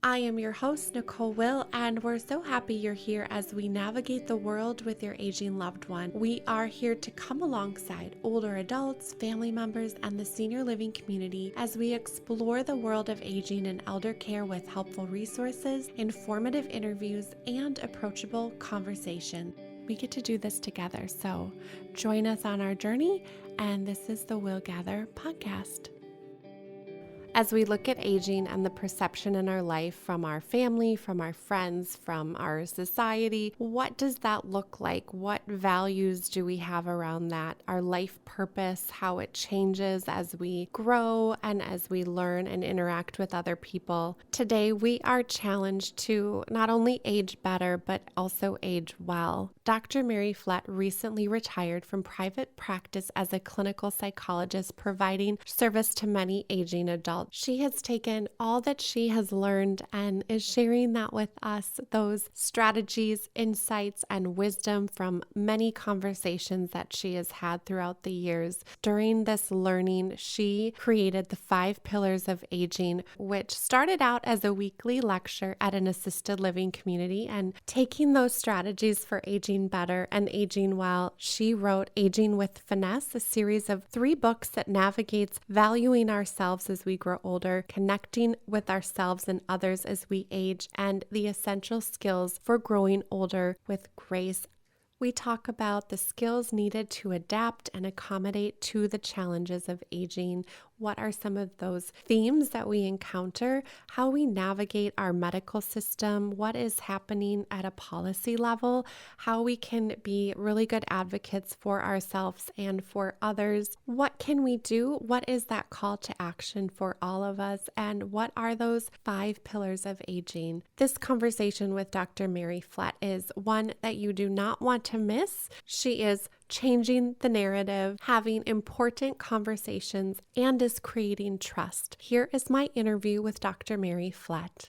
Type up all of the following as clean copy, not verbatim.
I am your host, Nicole Will, and we're so happy you're here as we navigate the world with your aging loved one. We are here to come alongside older adults, family members, and the senior living community as we explore the world of aging and elder care with helpful resources, informative interviews, and approachable conversation. We get to do this together, so join us on our journey, and this is the willGather podcast. As we look at aging and the perception in our life from our family, from our friends, from our society, what does that look like? What values do we have around that? Our life purpose, how it changes as we grow and as we learn and interact with other people. Today, we are challenged to not only age better, but also age well. Dr. Mary Flett recently retired from private practice as a clinical psychologist, providing service to many aging adults. She has taken all that she has learned and is sharing that with us, those strategies, insights, and wisdom from many conversations that she has had throughout the years. During this learning, she created the 5 pillars of aging, which started out as a weekly lecture at an assisted living community, and taking those strategies for aging better and aging well, she wrote Aging with Finesse, a series of 3 books that navigates valuing ourselves as we grow older, connecting with ourselves and others as we age, and the essential skills for growing older with grace. We talk about the skills needed to adapt and accommodate to the challenges of aging. What are some of those themes that we encounter? How we navigate our medical system? What is happening at a policy level? How we can be really good advocates for ourselves and for others? What can we do? What is that call to action for all of us? And what are those 5 pillars of aging? This conversation with Dr. Mary Flett is one that you do not want to miss. She is changing the narrative, having important conversations, and is creating trust. Here is my interview with Dr. Mary Flett.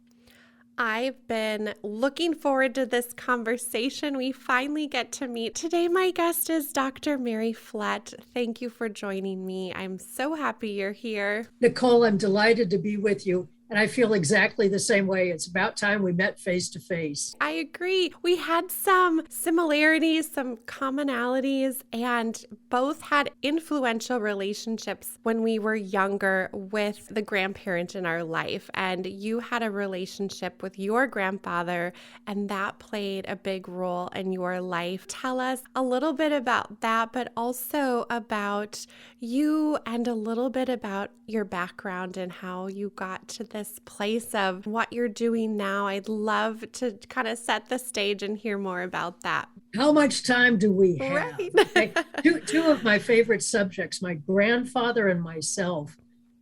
I've been looking forward to this conversation. We finally get to meet. Today, my guest is Dr. Mary Flett. Thank you for joining me. I'm so happy you're here. Nicole, I'm delighted to be with you. And I feel exactly the same way. It's about time we met face to face. I agree. We had some similarities, some commonalities, and both had influential relationships when we were younger with the grandparent in our life. And you had a relationship with your grandfather, and that played a big role in your life. Tell us a little bit about that, but also about you and a little bit about your background and how you got to this place of what you're doing now. I'd love to kind of set the stage and hear more about that. How much time do we have? Right. Two of my favorite subjects, my grandfather and myself.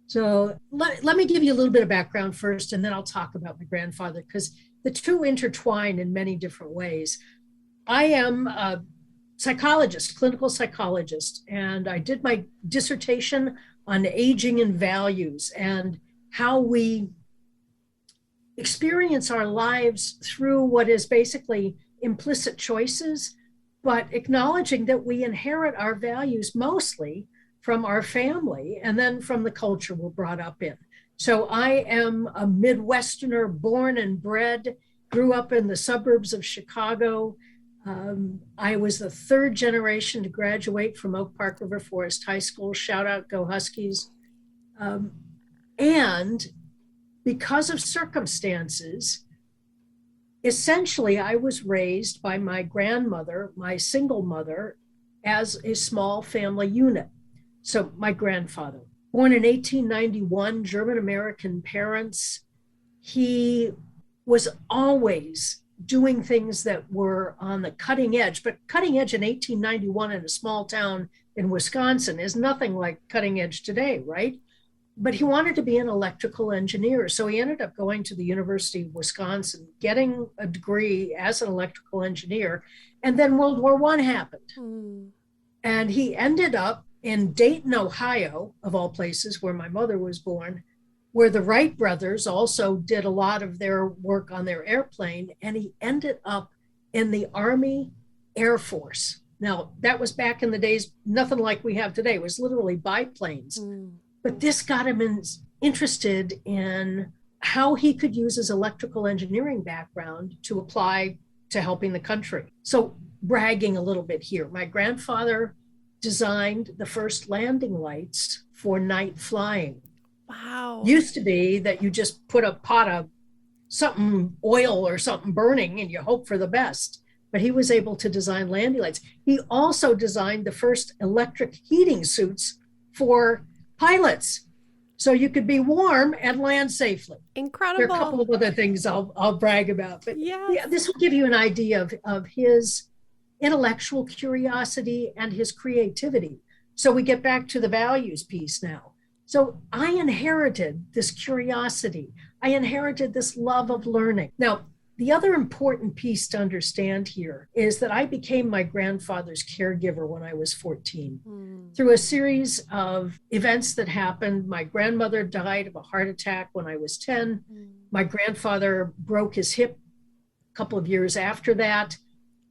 So let me give you a little bit of background first, and then I'll talk about my grandfather, because the two intertwine in many different ways. I am a psychologist, clinical psychologist, and I did my dissertation on aging and values and how we experience our lives through what is basically implicit choices, but acknowledging that we inherit our values mostly from our family and then from the culture we're brought up in. So I am a Midwesterner, born and bred, grew up in the suburbs of Chicago. I was the 3rd generation to graduate from Oak Park River Forest High School. Shout out, go Huskies. And because of circumstances, essentially, I was raised by my grandmother, my single mother, as a small family unit. So my grandfather, born in 1891, German-American parents, he was always doing things that were on the cutting edge, but cutting edge in 1891 in a small town in Wisconsin is nothing like cutting edge today, right? But he wanted to be an electrical engineer. So he ended up going to the University of Wisconsin, getting a degree as an electrical engineer. And then World War I happened. And he ended up in Dayton, Ohio, of all places, where my mother was born, where the Wright brothers also did a lot of their work on their airplane. And he ended up in the Army Air Force. Now, that was back in the days, nothing like we have today. It was literally biplanes. But this got him interested in how he could use his electrical engineering background to apply to helping the country. So, bragging a little bit here, my grandfather designed the first landing lights for night flying. Wow. Used to be that you just put a pot of something, oil or something burning, and you hope for the best. But he was able to design landing lights. He also designed the first electric heating suits for pilots, so you could be warm and land safely. Incredible. There are a couple of other things I'll brag about, but yeah, this will give you an idea of his intellectual curiosity and his creativity. So we get back to the values piece now. So I inherited this curiosity. I inherited this love of learning. Now, the other important piece to understand here is that I became my grandfather's caregiver when I was 14. Through a series of events that happened, my grandmother died of a heart attack when I was 10. My grandfather broke his hip a couple of years after that.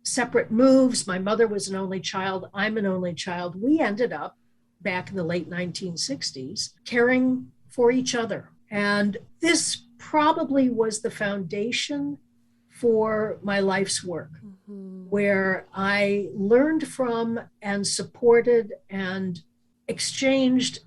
Separate moves. My mother was an only child. I'm an only child. We ended up back in the late 1960s caring for each other. And this probably was the foundation for my life's work, where I learned from and supported and exchanged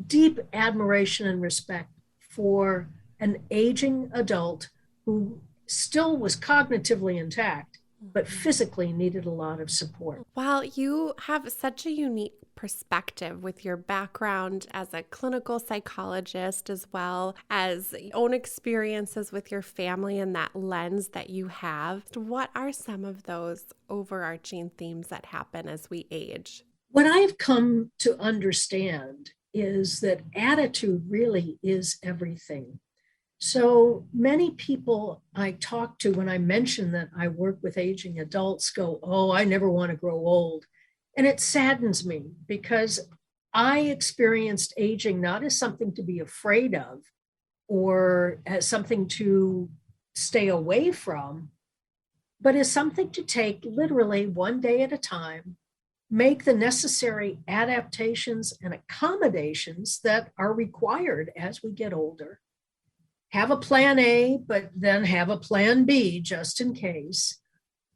deep admiration and respect for an aging adult who still was cognitively intact, but physically needed a lot of support. Wow, you have such a unique perspective with your background as a clinical psychologist, as well as own experiences with your family and that lens that you have. What are some of those overarching themes that happen as we age? What I've come to understand is that attitude really is everything. So many people I talk to when I mention that I work with aging adults go, "Oh, I never want to grow old." And it saddens me because I experienced aging not as something to be afraid of or as something to stay away from, but as something to take literally one day at a time, make the necessary adaptations and accommodations that are required as we get older. Have a plan A, but then have a plan B just in case.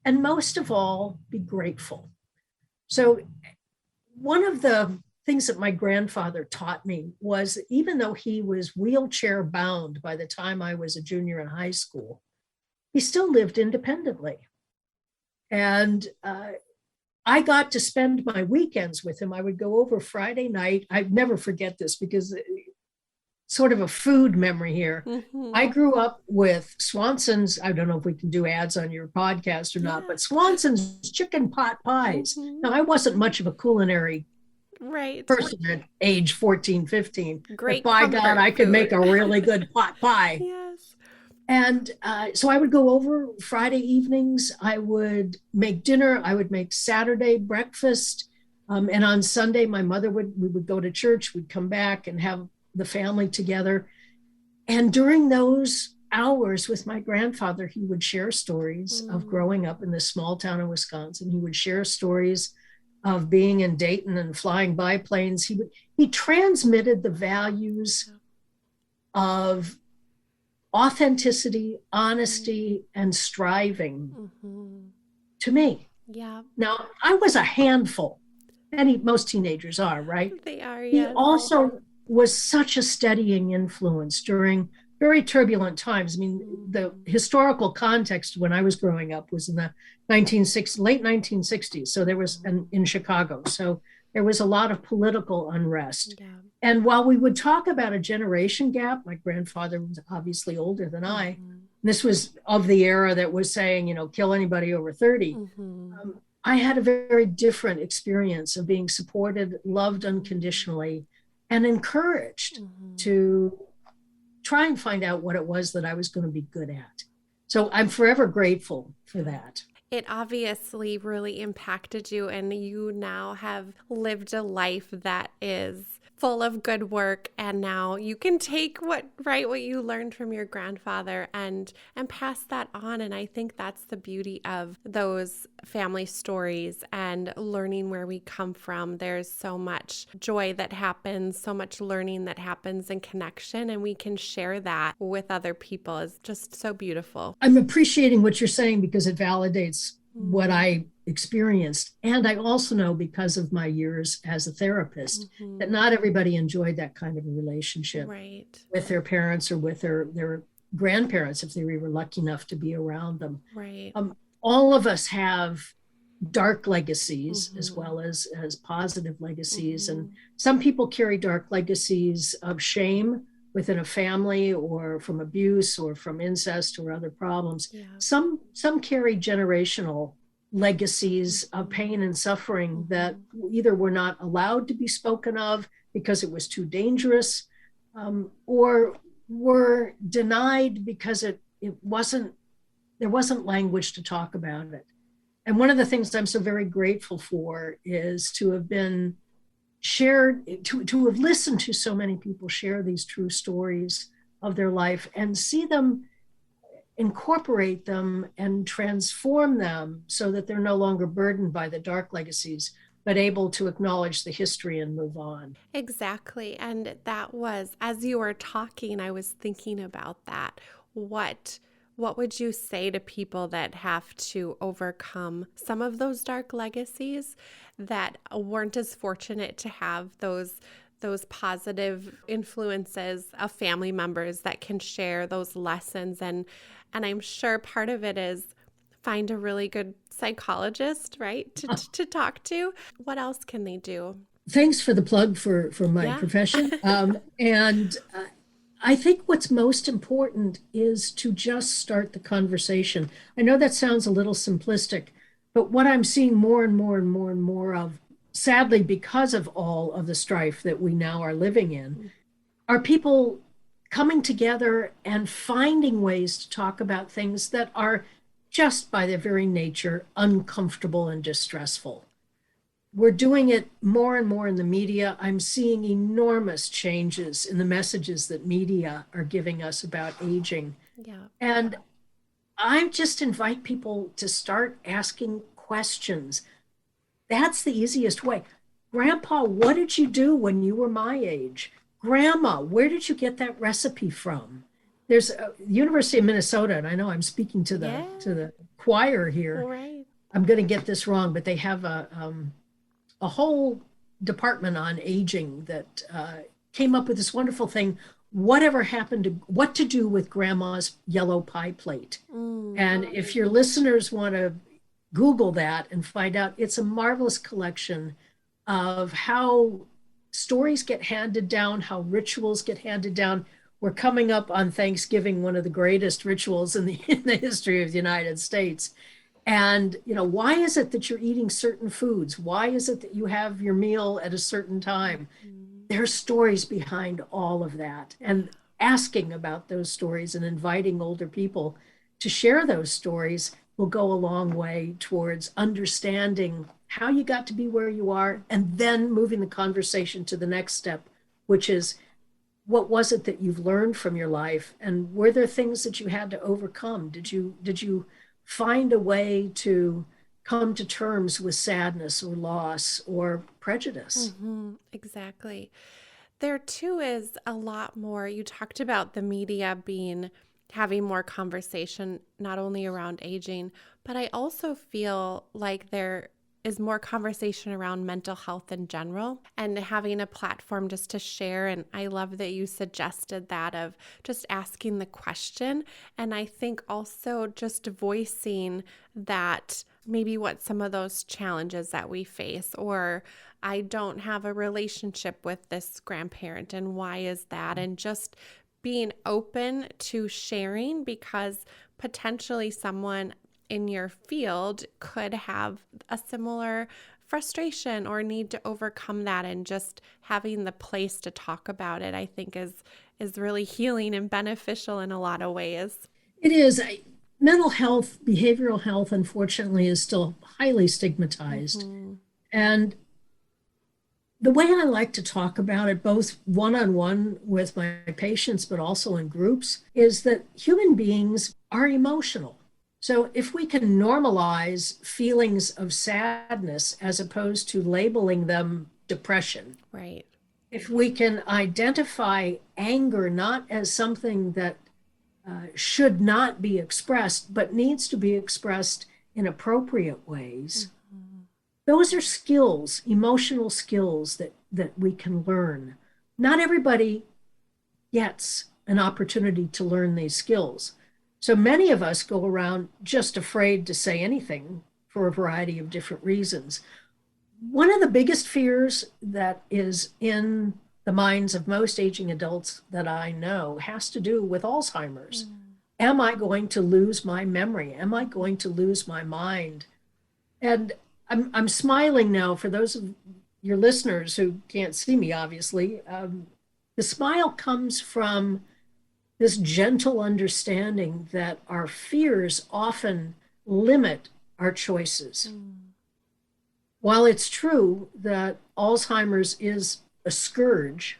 And most of all, be grateful. So one of the things that my grandfather taught me was, even though he was wheelchair bound by the time I was a junior in high school, he still lived independently. And I got to spend my weekends with him. I would go over Friday night. I'd never forget this because sort of a food memory here. I grew up with Swanson's, I don't know if we can do ads on your podcast or not, but Swanson's chicken pot pies. Now, I wasn't much of a culinary person at age 14, 15. Great, but by God, I could make a really good pot pie. Yes. And so I would go over Friday evenings. I would make dinner. I would make Saturday breakfast. And on Sunday, we would go to church. We'd come back and have the family together. And during those hours with my grandfather, he would share stories of growing up in this small town in Wisconsin. He would share stories of being in Dayton and flying biplanes. He transmitted the values of authenticity, honesty, and striving to me. Yeah. Now, I was a handful. Most teenagers are, right? They are, yes. He also was such a steadying influence during very turbulent times. I mean, the historical context when I was growing up was in the late 1960s. So there was, in Chicago. So there was a lot of political unrest. Yeah. And while we would talk about a generation gap, my grandfather was obviously older than I. This was of the era that was saying, kill anybody over 30. I had a very different experience of being supported, loved unconditionally, and encouraged to try and find out what it was that I was going to be good at. So I'm forever grateful for that. It obviously really impacted you, and you now have lived a life that is full of good work, and now you can take what you learned from your grandfather and pass that on. And I think that's the beauty of those family stories and learning where we come from. There's so much joy that happens, so much learning that happens, and connection, and we can share that with other people. Is just so beautiful. I'm appreciating what you're saying because it validates what I experienced. And I also know, because of my years as a therapist, that not everybody enjoyed that kind of a relationship with their parents or with their grandparents, if they were lucky enough to be around them. All of us have dark legacies as well as positive legacies. And some people carry dark legacies of shame within a family, or from abuse, or from incest, or other problems. Some carry generational legacies of pain and suffering that either were not allowed to be spoken of because it was too dangerous, or were denied because there wasn't language to talk about it. And one of the things I'm so very grateful for is to have been shared, to have listened to so many people share these true stories of their life and see them, incorporate them and transform them so that they're no longer burdened by the dark legacies, but able to acknowledge the history and move on. Exactly. And that was, as you were talking, I was thinking about that. What would you say to people that have to overcome some of those dark legacies, that weren't as fortunate to have those positive influences of family members that can share those lessons? And I'm sure part of it is find a really good psychologist, right, to talk to. What else can they do? Thanks for the plug for my profession. And I think what's most important is to just start the conversation. I know that sounds a little simplistic, but what I'm seeing more and more and more and more of, sadly, because of all of the strife that we now are living in, are people coming together and finding ways to talk about things that are just by their very nature uncomfortable and distressful. We're doing it more and more in the media. I'm seeing enormous changes in the messages that media are giving us about aging. And I just invite people to start asking questions. That's the easiest way. Grandpa, what did you do when you were my age? Grandma, where did you get that recipe from? There's University of Minnesota, and I know I'm speaking to the choir here. I'm going to get this wrong, but they have a whole department on aging that came up with this wonderful thing. What to do with grandma's yellow pie plate? And if your listeners want to Google that and find out, it's a marvelous collection of how stories get handed down, how rituals get handed down. We're coming up on Thanksgiving, one of the greatest rituals in the history of the United States. And, why is it that you're eating certain foods? Why is it that you have your meal at a certain time? There's stories behind all of that. And asking about those stories and inviting older people to share those stories will go a long way towards understanding how you got to be where you are, and then moving the conversation to the next step, which is, what was it that you've learned from your life? And were there things that you had to overcome? Did you find a way to come to terms with sadness or loss or prejudice? Exactly. There too is a lot more. You talked about the media having more conversation, not only around aging, but I also feel like there is more conversation around mental health in general, and having a platform just to share. And I love that you suggested that, of just asking the question. And I think also just voicing that maybe what some of those challenges that we face, or I don't have a relationship with this grandparent, and why is that? And just being open to sharing, because potentially someone in your field could have a similar frustration or need to overcome that, and just having the place to talk about it, I think is really healing and beneficial in a lot of ways. It is. mental health, behavioral health, unfortunately, is still highly stigmatized. Mm-hmm. And the way I like to talk about it, both one on one with my patients, but also in groups, is that human beings are emotional. So if we can normalize feelings of sadness as opposed to labeling them depression, Right. if we can identify anger not as something that should not be expressed, but needs to be expressed in appropriate ways, Mm-hmm. those are skills, emotional skills that we can learn. Not everybody gets an opportunity to learn these skills. So many of us go around just afraid to say anything for a variety of different reasons. One of the biggest fears that is in the minds of most aging adults that I know has to do with Alzheimer's. Mm. Am I going to lose my memory? Am I going to lose my mind? And I'm smiling now for those of your listeners who can't see me, obviously. The smile comes from this gentle understanding that our fears often limit our choices. Mm. While it's true that Alzheimer's is a scourge,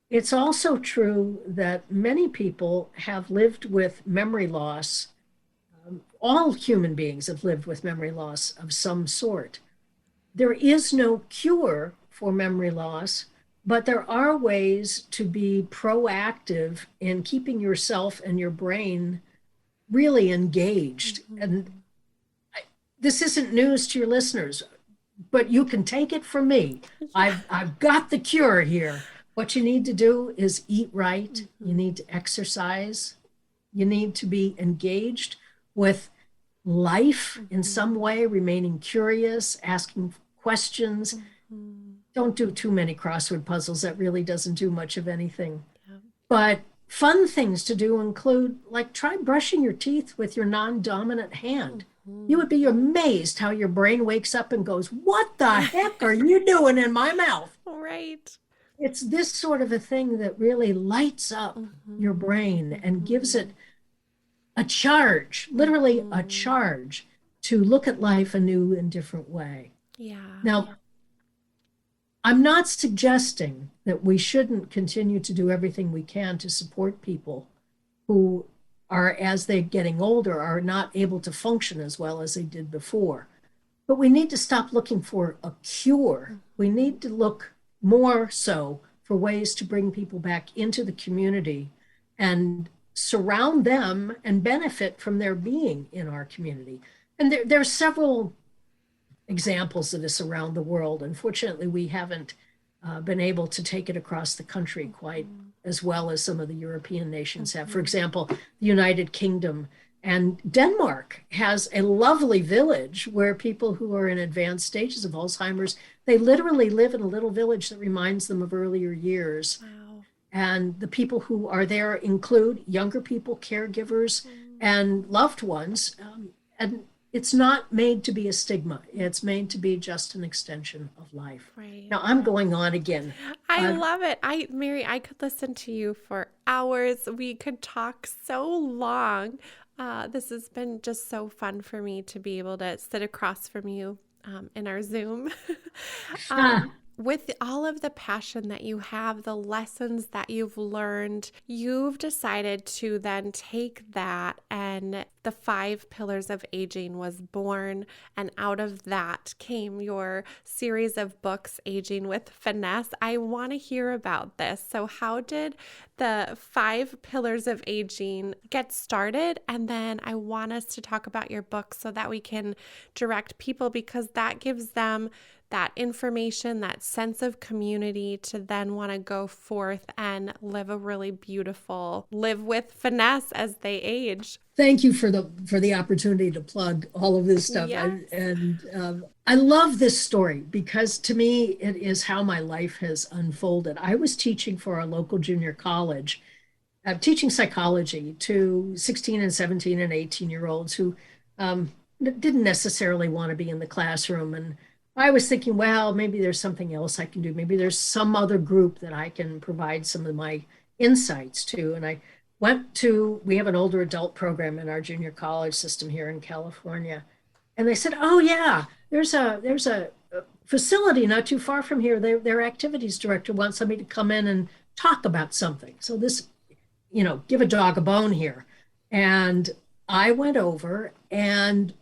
it's also true that many people have lived with memory loss. All human beings have lived with memory loss of some sort. There is no cure for memory loss, but there are ways to be proactive in keeping yourself and your brain really engaged. And Mm-hmm. this isn't news to your listeners, but you can take it from me. Yeah. I've got the cure here. What you need to do is eat right. You Mm-hmm. need to exercise. You need to be engaged with life in Mm-hmm. some way, remaining curious, asking questions. Mm-hmm. Don't do too many crossword puzzles. That really doesn't do much of anything. Yeah. But fun things to do include, like, try brushing your teeth with your non-dominant hand. You Mm-hmm. would be amazed how your brain wakes up and goes, "What the heck are you doing in my mouth?" Right. It's this sort of a thing that really lights up your Mm-hmm. brain and gives Mm-hmm. it a charge, literally a Mm-hmm. charge to look at life a new and different way. Yeah. Now, I'm not suggesting that we shouldn't continue to do everything we can to support people who are, as they're getting older, are not able to function as well as they did before. But we need to stop looking for a cure. We Mm-hmm. need to look more so for ways to bring people back into the community and surround them and benefit from their being in our community. And there are several examples of this around the world. Unfortunately, we haven't been able to take it across the country quite Mm-hmm. as well as some of the European nations have. For Mm-hmm. example, the United Kingdom and Denmark has a lovely village where people who are in advanced stages of Alzheimer's, they literally live in a little village that reminds them of earlier years. Wow. And the people who are there include younger people, caregivers, Mm-hmm. and loved ones. And it's not made to be a stigma, it's made to be just an extension of life. Right. Now, I'm going on again. I Uh, love it. Mary, I could listen to you for hours. We could talk so long. This has been just so fun for me to be able to sit across from you in our Zoom. ah, With all of the passion that you have, the lessons that you've learned, you've decided to then take that, and the 5 pillars of aging was born. And out of that came your series of books, Aging with Finesse. I want to hear about this. So, how did the 5 pillars of aging get started? And then I want us to talk about your book so that we can direct people, because that gives them that information, that sense of community to then want to go forth and live a really beautiful, live with finesse as they age. thank you for the opportunity to plug all of this stuff. Yes. I love this story because to me it is how my life has unfolded. I was teaching for our local junior college, teaching psychology to 16 and 17 and 18-year-olds who um, didn't necessarily want to be in the classroom. And I was thinking, well, maybe there's something else I can do. Maybe there's some other group that I can provide some of my insights to. And I we have an older adult program in our junior college system here in California. And they said, oh yeah, there's a facility not too far from here. Their activities director wants somebody to come in and talk about something. So this, give a dog a bone here. And I went over, and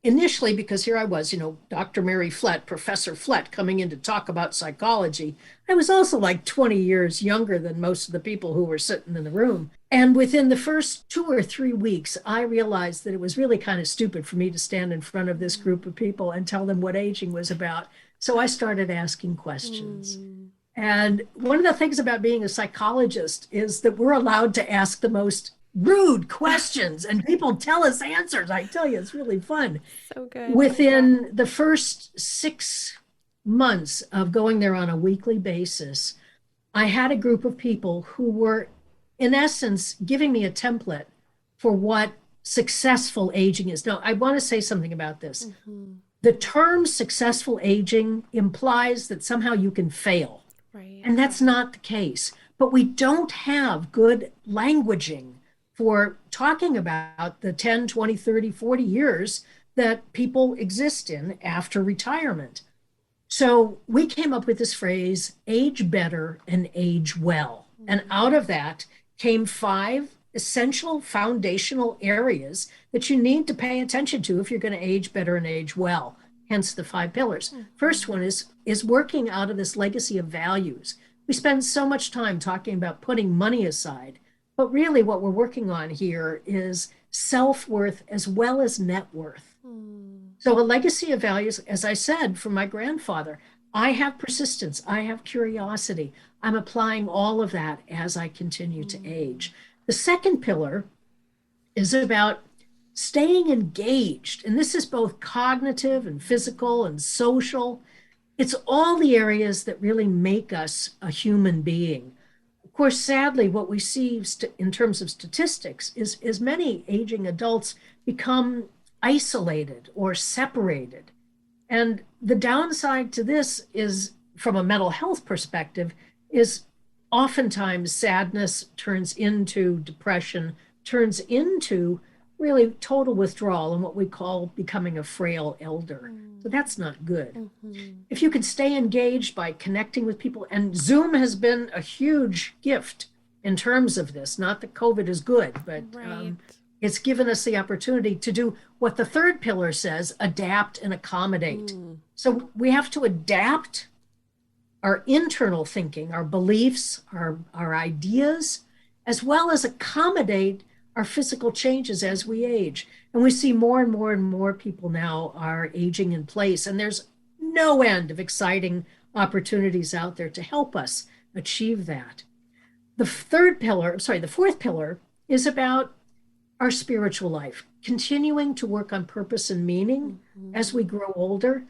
initially, because here I was, Dr. Mary Flett, Professor Flett, coming in to talk about psychology. I was also like 20 years younger than most of the people who were sitting in the room. And within the first 2 or 3 weeks, I realized that it was really kind of stupid for me to stand in front of this group of people and tell them what aging was about. So I started asking questions. And one of the things about being a psychologist is that we're allowed to ask the most rude questions and people tell us answers. I tell you, it's really fun. So good. Within the first 6 months of going there on a weekly basis, I had a group of people who were, in essence, giving me a template for what successful aging is. Now, I want to say something about this. The term successful aging implies that somehow you can fail. Right. And that's not the case. But we don't have good languaging for talking about the 10, 20, 30, 40 years that people exist in after retirement. So we came up with this phrase, age better and age well. And out of that came 5 essential foundational areas that you need to pay attention to if you're going to age better and age well, hence the 5 pillars. First one is working out of this legacy of values. We spend so much time talking about putting money aside, but really what we're working on here is self-worth as well as net worth. So a legacy of values, as I said, from my grandfather, I have persistence, I have curiosity. I'm applying all of that as I continue to age. The second pillar is about staying engaged. And this is both cognitive and physical and social. It's all the areas that really make us a human being. Of course, sadly, what we see in terms of statistics is many aging adults become isolated or separated. And the downside to this is, from a mental health perspective, is oftentimes sadness turns into depression, turns into really total withdrawal and what we call becoming a frail elder. So that's not good. If you can stay engaged by connecting with people, and Zoom has been a huge gift in terms of this, not that COVID is good, but it's given us the opportunity to do what the third pillar says, adapt and accommodate. So we have to adapt our internal thinking, our beliefs, our ideas, as well as accommodate our physical changes as we age. And we see more and more and more people now are aging in place. And there's no end of exciting opportunities out there to help us achieve that. The fourth pillar is about our spiritual life, continuing to work on purpose and meaning as we grow older.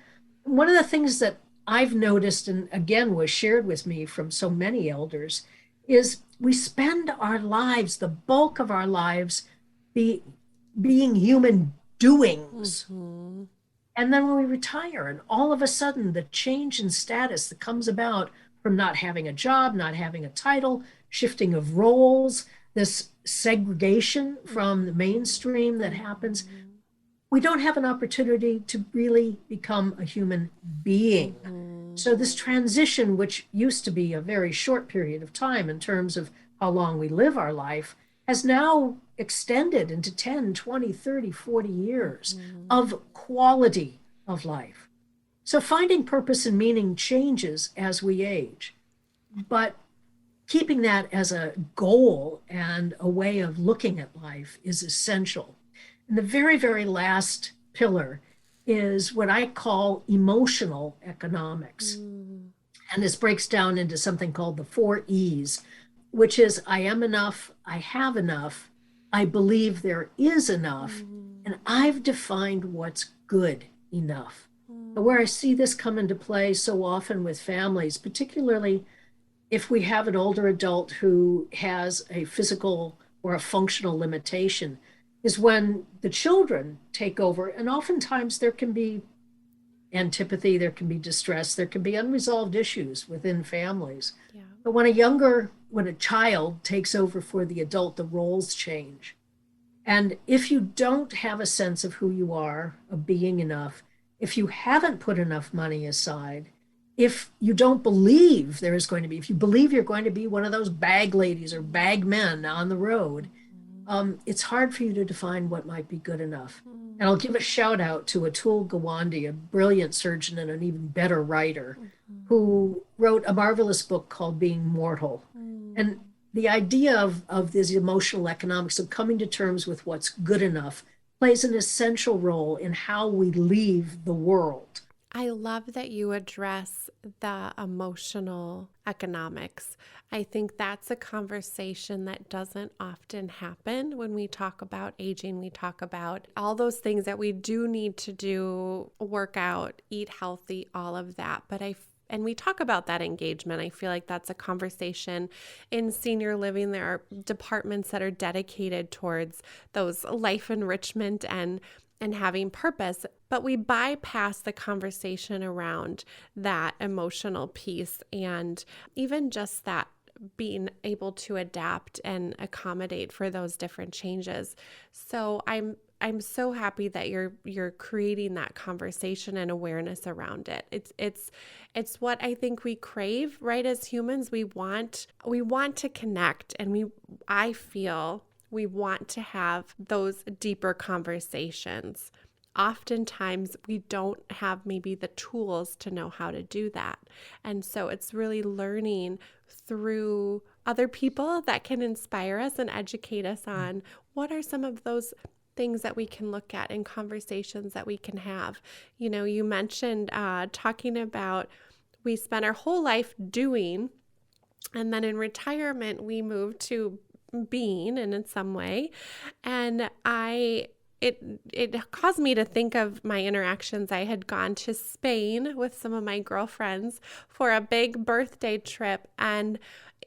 One of the things that I've noticed, and again was shared with me from so many elders, is we spend our lives, the bulk of our lives, being human doings. And then when we retire, and all of a sudden the change in status that comes about from not having a job, not having a title, shifting of roles, this segregation from the mainstream that happens, we don't have an opportunity to really become a human being. So this transition, which used to be a very short period of time in terms of how long we live our life, has now extended into 10, 20, 30, 40 years of quality of life. So finding purpose and meaning changes as we age, but keeping that as a goal and a way of looking at life is essential. And the very, very last pillar is what I call emotional economics. And this breaks down into something called the 4 E's, which is I am enough, I have enough, I believe there is enough, and I've defined what's good enough. Where I see this come into play so often with families, particularly if we have an older adult who has a physical or a functional limitation, is when the children take over, and oftentimes there can be antipathy, there can be distress, there can be unresolved issues within families. But when a child takes over for the adult, the roles change. And if you don't have a sense of who you are, of being enough, if you haven't put enough money aside, if you don't believe there is going to be, if you believe you're going to be one of those bag ladies or bag men on the road, it's hard for you to define what might be good enough. And I'll give a shout out to Atul Gawande, a brilliant surgeon and an even better writer, who wrote a marvelous book called Being Mortal. And the idea of this emotional economics of coming to terms with what's good enough plays an essential role in how we leave the world. I love that you address the emotional economics. I think that's a conversation that doesn't often happen when we talk about aging. We talk about all those things that we do need to do, work out, eat healthy, all of that. And we talk about that engagement. I feel like that's a conversation in senior living. There are departments that are dedicated towards those life enrichment and having purpose, but we bypass the conversation around that emotional piece and even just that being able to adapt and accommodate for those different changes. So I'm so happy that you're creating that conversation and awareness around it. It's what I think we crave, right? As humans, we want to connect, and I feel we want to have those deeper conversations. Oftentimes, we don't have maybe the tools to know how to do that. And so it's really learning through other people that can inspire us and educate us on what are some of those things that we can look at and conversations that we can have. You know, you mentioned talking about we spent our whole life doing, and then in retirement, we moved to being in some way. And it caused me to think of my interactions. I had gone to Spain with some of my girlfriends for a big birthday trip, and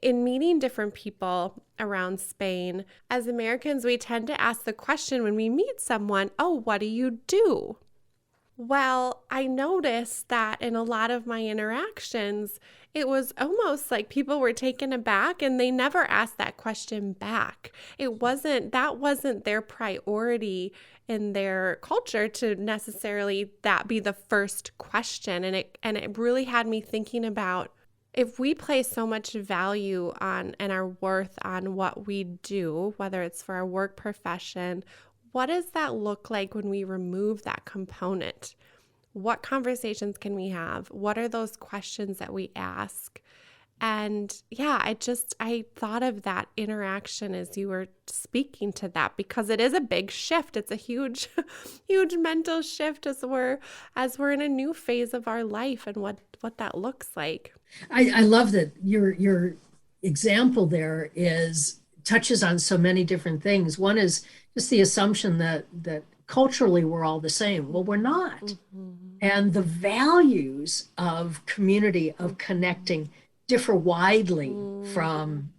in meeting different people around Spain, as Americans, we tend to ask the question when we meet someone, oh, what do you do? Well, I noticed that in a lot of my interactions, it was almost like people were taken aback and they never asked that question back. That wasn't their priority in their culture to necessarily that be the first question. And it really had me thinking about, if we place so much value on and our worth on what we do, whether it's for our work profession, what does that look like when we remove that component? What conversations can we have? What are those questions that we ask? And yeah, I thought of that interaction as you were speaking to that, because it is a big shift. It's a huge, huge mental shift as we're in a new phase of our life and what that looks like. I love that your example there touches on so many different things. One is just the assumption that culturally we're all the same. Well, we're not. Mm-hmm. And the values of community, of connecting, differ widely from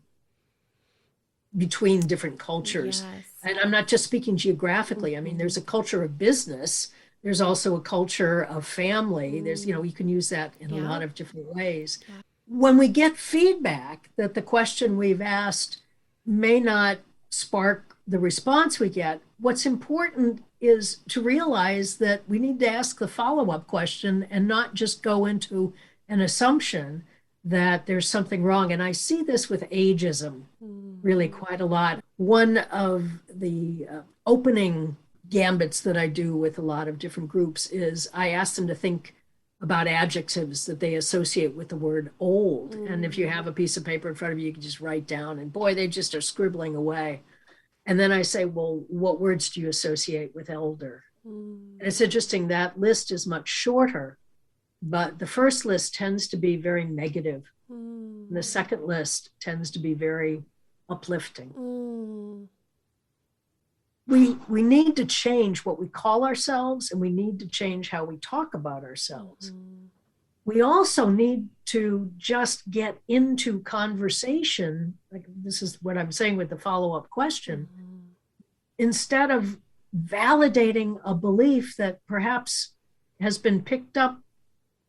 between different cultures. Yes. And I'm not just speaking geographically. I mean, there's a culture of business. There's also a culture of family. There's, you can use that in a lot of different ways. Yeah. When we get feedback that the question we've asked may not spark the response we get, what's important is to realize that we need to ask the follow-up question and not just go into an assumption that there's something wrong. And I see this with ageism really quite a lot. One of the opening gambits that I do with a lot of different groups is I ask them to think about adjectives that they associate with the word old. And if you have a piece of paper in front of you, you can just write down, and boy, they just are scribbling away. And then I say, well, what words do you associate with elder? And it's interesting, that list is much shorter, but the first list tends to be very negative. And the second list tends to be very uplifting. We need to change what we call ourselves, and we need to change how we talk about ourselves. We also need to just get into conversation, like this is what I'm saying with the follow-up question, instead of validating a belief that perhaps has been picked up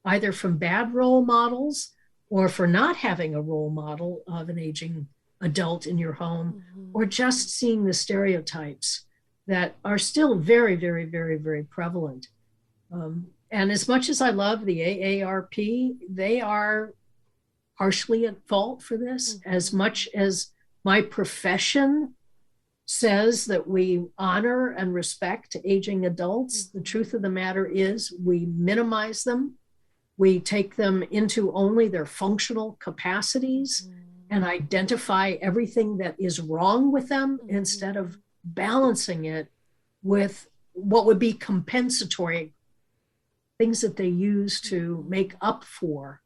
either from bad role models or for not having a role model of an aging adult in your home, or just seeing the stereotypes that are still very, very, very, very prevalent. And as much as I love the AARP, they are partially at fault for this. As much as my profession says that we honor and respect aging adults, the truth of the matter is we minimize them. We take them into only their functional capacities and identify everything that is wrong with them instead of balancing it with what would be compensatory things that they use to make up for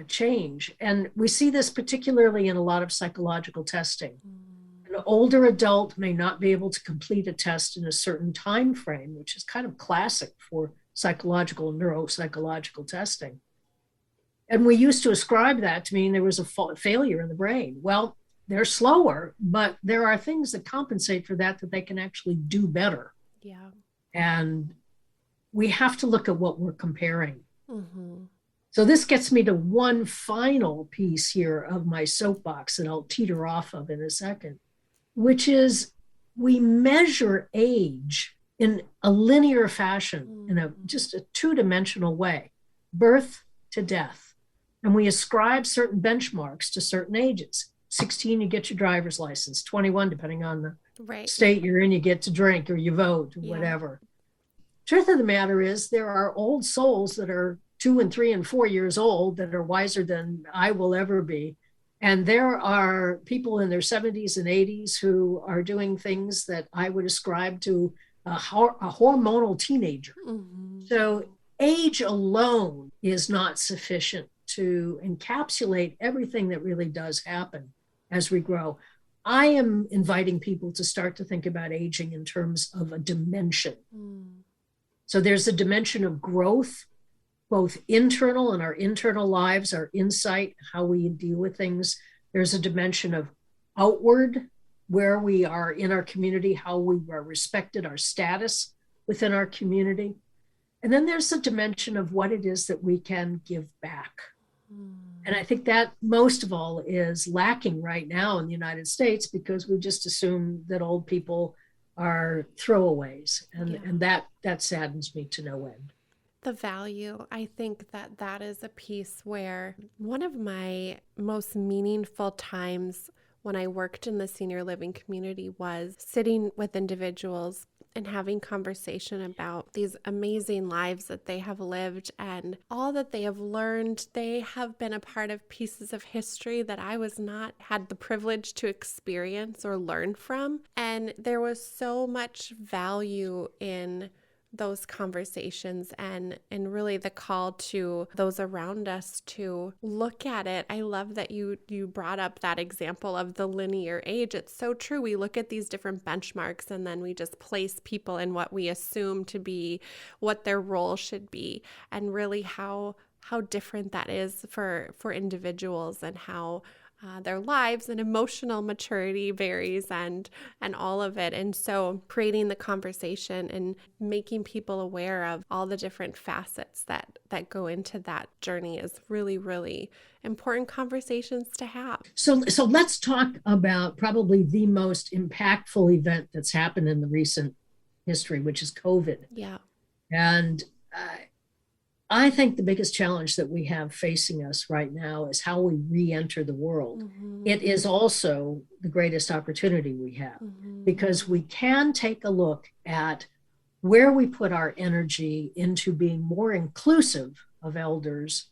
change. And we see this particularly in a lot of psychological testing. An older adult may not be able to complete a test in a certain time frame, which is kind of classic for psychological and neuropsychological testing. And we used to ascribe that to mean there was a failure in the brain. Well, they're slower, but there are things that compensate for that they can actually do better. Yeah. And we have to look at what we're comparing. So this gets me to one final piece here of my soapbox that I'll teeter off of in a second, which is we measure age in a linear fashion, in just a two-dimensional way, birth to death. And we ascribe certain benchmarks to certain ages. 16, you get your driver's license. 21, depending on the state you're in, you get to drink or you vote, or whatever. Truth of the matter is there are old souls that are 2 and 3 and 4 years old that are wiser than I will ever be. And there are people in their 70s and 80s who are doing things that I would ascribe to a hormonal teenager. So age alone is not sufficient to encapsulate everything that really does happen as we grow. I am inviting people to start to think about aging in terms of a dimension. So there's a dimension of growth, both internal in our internal lives, our insight, how we deal with things. There's a dimension of outward, where we are in our community, how we are respected, our status within our community. And then there's a dimension of what it is that we can give back. And I think that most of all is lacking right now in the United States because we just assume that old people are throwaways. And that saddens me to no end. The value, I think that is a piece where one of my most meaningful times when I worked in the senior living community was sitting with individuals and having conversation about these amazing lives that they have lived and all that they have learned. They have been a part of pieces of history that I was not had the privilege to experience or learn from. And there was so much value in those conversations and really the call to those around us to look at it. I love that you brought up that example of the linear age. It's so true. We look at these different benchmarks and then we just place people in what we assume to be what their role should be, and really how different that is for individuals and how their lives and emotional maturity varies and all of it. And so creating the conversation and making people aware of all the different facets that go into that journey is really, really important conversations to have. So let's talk about probably the most impactful event that's happened in the recent history, which is COVID. Yeah. And I think the biggest challenge that we have facing us right now is how we re-enter the world. It is also the greatest opportunity we have because we can take a look at where we put our energy into being more inclusive of elders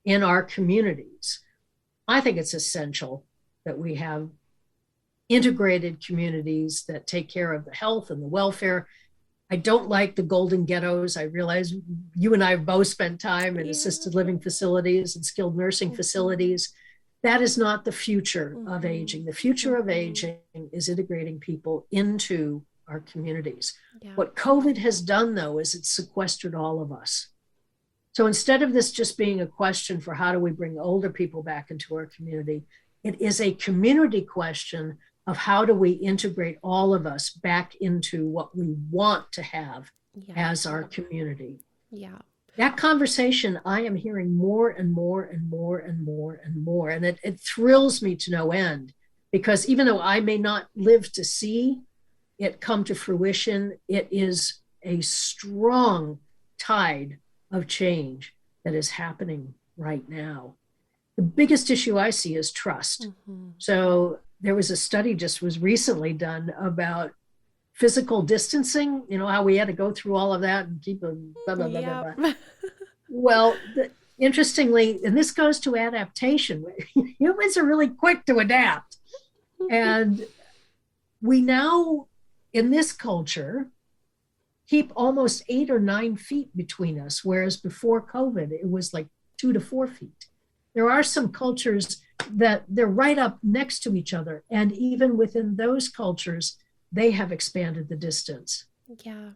in our communities. I think it's essential that we have integrated communities that take care of the health and the welfare. I don't like the golden ghettos. I realize you and I have both spent time in assisted living facilities and skilled nursing facilities. That is not the future of aging. The future of aging is integrating people into our communities. Yeah. What COVID has done, though, is it's sequestered all of us. So instead of this just being a question for how do we bring older people back into our community, it is a community question of how do we integrate all of us back into what we want to have as our community. Yeah. That conversation I am hearing more and more and more and more and more. And it thrills me to no end, because even though I may not live to see it come to fruition, it is a strong tide of change that is happening right now. The biggest issue I see is trust. Mm-hmm. So there was a study just was recently done about physical distancing, you know, how we had to go through all of that and keep a blah, blah, blah, blah, blah. Well, interestingly, and this goes to adaptation, humans are really quick to adapt. And we now, in this culture, keep almost 8 or 9 feet between us, whereas before COVID, it was like 2 to 4 feet. There are some cultures that they're right up next to each other. And even within those cultures, they have expanded the distance. Yeah.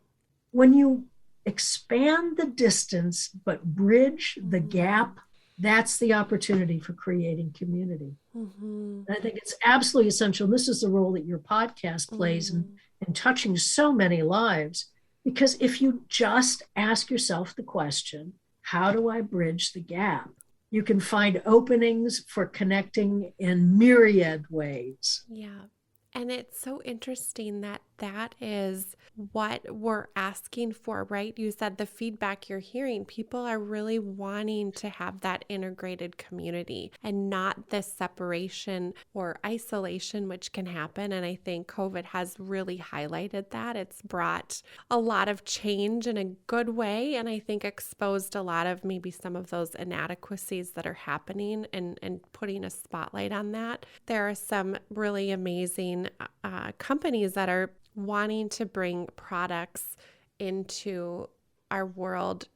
When you expand the distance, but bridge the gap, that's the opportunity for creating community. Mm-hmm. I think it's absolutely essential. This is the role that your podcast plays in touching so many lives. Because if you just ask yourself the question, how do I bridge the gap? You can find openings for connecting in myriad ways. Yeah. And it's so interesting that that is what we're asking for, right? You said the feedback you're hearing, people are really wanting to have that integrated community and not this separation or isolation, which can happen. And I think COVID has really highlighted that. It's brought a lot of change in a good way. And I think exposed a lot of maybe some of those inadequacies that are happening and putting a spotlight on that. There are some really amazing companies that are wanting to bring products into our world.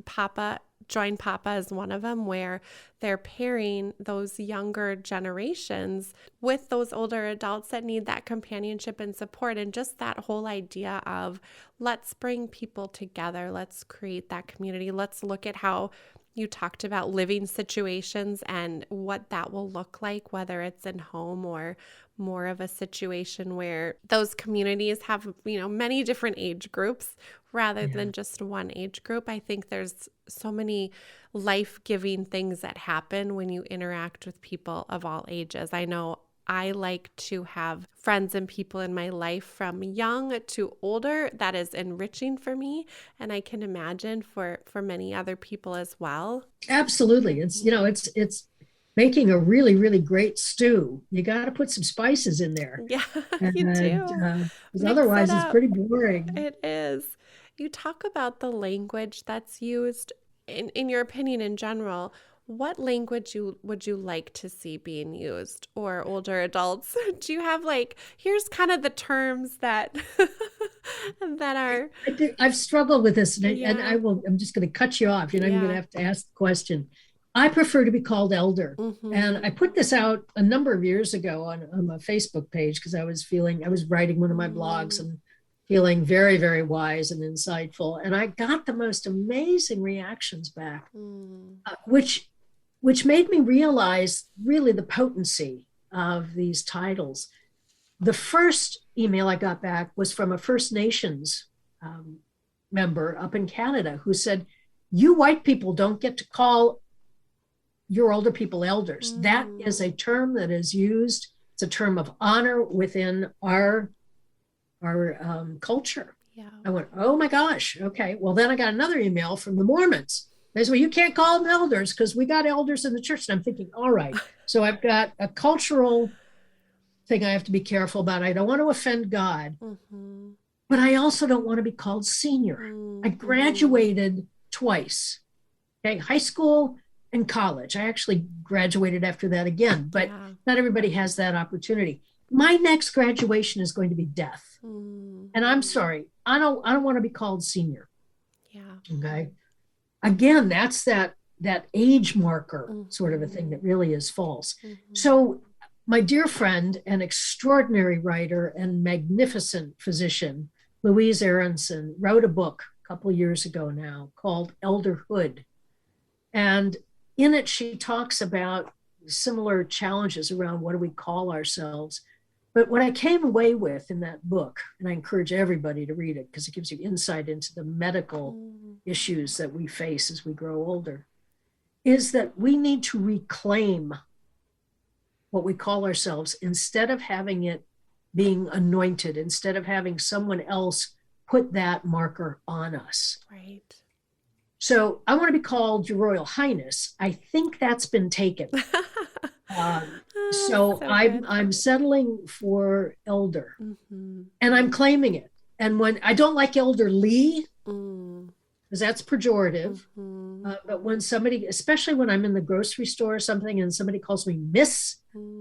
Join Papa is one of them, where they're pairing those younger generations with those older adults that need that companionship and support. And just that whole idea of let's bring people together. Let's create that community. Let's look at how you talked about living situations and what that will look like, whether it's in home or more of a situation where those communities have, many different age groups rather than just one age group. I think there's so many life-giving things that happen when you interact with people of all ages. I know I like to have friends and people in my life from young to older. That is enriching for me. And I can imagine for many other people as well. Absolutely. It's making a really, really great stew. You got to put some spices in there. Yeah, you do. Because otherwise it's pretty boring. It is. You talk about the language that's used in your opinion in general. What language would you like to see being used, or older adults? Do you have here's kind of the terms that that are? I've struggled with this, and I'm just going to cut you off. I'm going to have to ask the question. I prefer to be called elder. Mm-hmm. And I put this out a number of years ago on my Facebook page because I was writing one of my blogs and feeling very, very wise and insightful. And I got the most amazing reactions back, which made me realize really the potency of these titles. The first email I got back was from a First Nations member up in Canada who said, "You white people don't get to call your older people elders. That is a term that is used. It's a term of honor within our culture." Yeah. I went, oh my gosh. Okay. Well, then I got another email from the Mormons. They said, well, you can't call them elders because we got elders in the church. And I'm thinking, all right. So I've got a cultural thing I have to be careful about. I don't want to offend God, but I also don't want to be called senior. I graduated twice. Okay. High school and college. I actually graduated after that again, but not everybody has that opportunity. My next graduation is going to be death. And I'm sorry, I don't want to be called senior. Yeah. Okay. Again, that's that age marker sort of a thing that really is false. So my dear friend, an extraordinary writer and magnificent physician, Louise Aronson, wrote a book a couple of years ago now called Elderhood. And in it, she talks about similar challenges around what do we call ourselves. But what I came away with in that book, and I encourage everybody to read it because it gives you insight into the medical issues that we face as we grow older, is that we need to reclaim what we call ourselves instead of having it being anointed, instead of having someone else put that marker on us. Right. So I want to be called Your Royal Highness. I think that's been taken. So I'm settling for elder, and I'm claiming it. And when I don't like elderly, because that's pejorative, but when somebody, especially when I'm in the grocery store or something and somebody calls me Miss,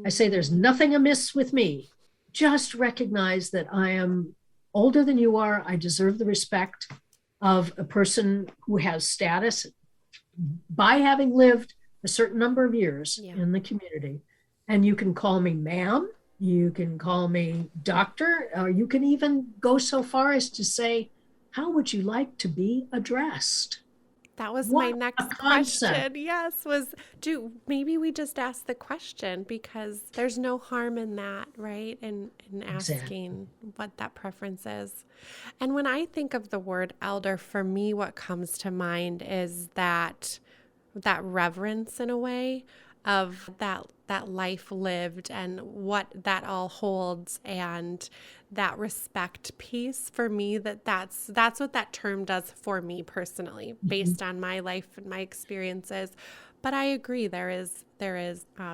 I say there's nothing amiss with me. Just recognize that I am older than you are. I deserve the respect of a person who has status by having lived a certain number of years in the community. And you can call me ma'am, you can call me doctor, or you can even go so far as to say, how would you like to be addressed? That was my next question. Yes, maybe we just ask the question, because there's no harm in that, right? And asking what that preference is. And when I think of the word elder, for me, what comes to mind is that reverence, in a way, of that life lived and what that all holds, and that respect piece. For me, that's what that term does for me personally, based on my life and my experiences. But I agree, there is